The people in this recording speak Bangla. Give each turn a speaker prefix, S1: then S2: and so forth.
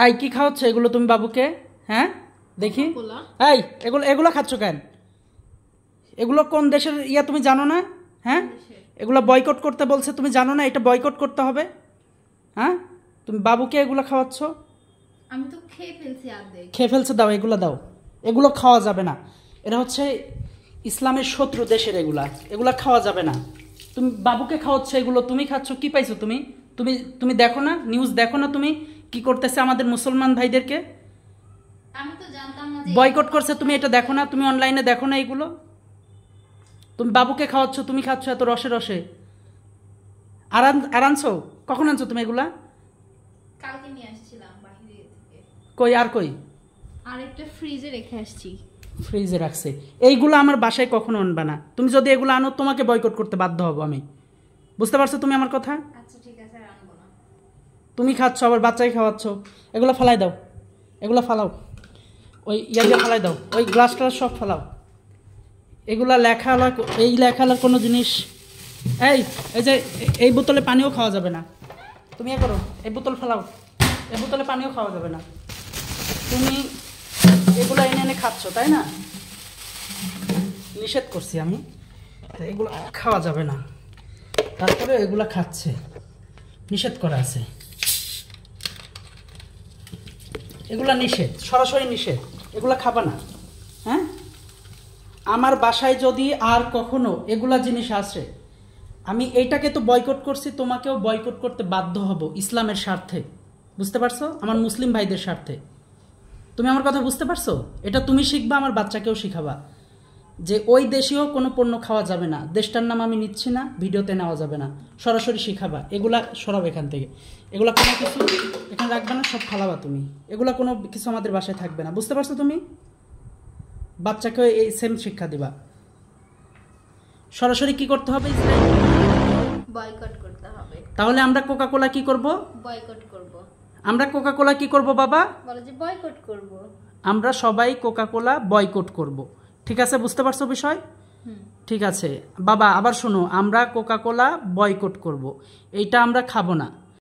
S1: এই কি খাওয়াচ্ছ এগুলো তুমি বাবুকে? হ্যাঁ দেখি। এই এগুলো এগুলো খাচ্ছ কেন? এগুলো কোন দেশের ইয়া তুমি জানো না? হ্যাঁ এগুলো বয়কট করতে বলছে, তুমি জানো না এটা বয়কট করতে হবে? হ্যাঁ তুমি বাবুকে এগুলো খাওয়াচ্ছ?
S2: আমি তো খেয়ে ফেলছি অর্ধেক।
S1: খেয়ে ফেলছে? দাও এগুলো দাও, এগুলো খাওয়া যাবে না। এরা হচ্ছে ইসলামের শত্রু দেশের, এগুলা খাওয়া যাবে না। তুমি বাবুকে খাওয়াচ্ছ এগুলো, তুমি খাচ্ছ, কি পাইছো তুমি? তুমি তুমি দেখো না, নিউজ দেখো না তুমি কি করতেছে আমাদের মুসলমান ভাইদেরকে?
S2: আমি তো জানতাম না যে
S1: বয়কট করছে, তুমি এটা দেখো না? তুমি অনলাইনে দেখো না এগুলো? তুমি বাবুকে খাওয়াচ্ছ, তুমি খাচ্ছ এত রসে রসে। আর আনছো কখন আনছো তুমি এগুলা?
S2: কালকে নিয়ে আসছিলাম বাইরে থেকে।
S1: কই আর কই?
S2: আরেকটা ফ্রিজে রেখে আসছি।
S1: ফ্রিজে রাখছে। এইগুলো আমার বাসায় কখনো আনবা না। তুমি যদি এগুলো আনো তোমাকে বয়কট করতে বাধ্য হব আমি। বুঝতে পারছো তুমি আমার কথা?
S2: আচ্ছা ঠিক আছে, আর আনবো না।
S1: তুমি খাচ্ছ আবার বাচ্চাকে খাওয়াচ্ছ। এগুলো ফালাই দাও, এগুলো ফালাও, ওই ইয়া দিয়ে ফালাই দাও, ওই গ্লাস ট্লাস সব ফালাও। এগুলা লেখালা, এই লেখালার কোনো জিনিস। এই এই যে এই বোতলে পানিও খাওয়া যাবে না। তুমি এ করো, এই বোতল ফালাও, এই বোতলে পানিও খাওয়া যাবে না। তুমি এগুলো এনে এনে খাচ্ছ তাই না? নিষেধ করছি আমি, এগুলো খাওয়া যাবে না, তারপরে এগুলা খাচ্ছে, নিষেধ করা আছে। এগুলা নিষেধ, সরাসরি নিষেধ, এগুলা খাবা না। হ্যাঁ আমার বাসায় যদি আর কখনো এগুলা জিনিস আসে, আমি এইটাকে তো বয়কট করছি, তোমাকেও বয়কট করতে বাধ্য হব ইসলামের স্বার্থে। বুঝতে পারছো? আমার মুসলিম ভাইদের স্বার্থে। তুমি আমার কথা বুঝতে পারছো? এটা তুমি শিখবা, আমার বাচ্চাকেও শিখাবা যে ওই দেশেও কোনো পণ্য খাওয়া যাবে না। দেশটার নাম আমি নিচ্ছি না, ভিডিওতে নেওয়া যাবে না, সরাসরি শিখাবা। এগুলা সরাব এখান থেকে, এগুলা কোনো কিছু এখানে রাখবে না, সব ফালাবা তুমি। এগুলা কোনো কিছু আমাদের বাসায় থাকবে না। বুঝতে পারছো তুমি? বাচ্চাকেও এই সেম শিক্ষা দিবা। সরাসরি কি করতে হবে?
S2: বয়কট করতে হবে।
S1: তাহলে আমরা কোকা কোলা কি করব?
S2: বয়কট করব।
S1: আমরা কোকা কোলা কি করব বাবা?
S2: বলে যে বয়কট করব।
S1: আমরা সবাই কোকা কোলা বয়কট করব। ঠিক আছে, বুঝতে পারছো বিষয়? ঠিক আছে বাবা, আবার শোনো, আমরা কোকা কোলা বয়কট করব, এইটা আমরা খাবো না।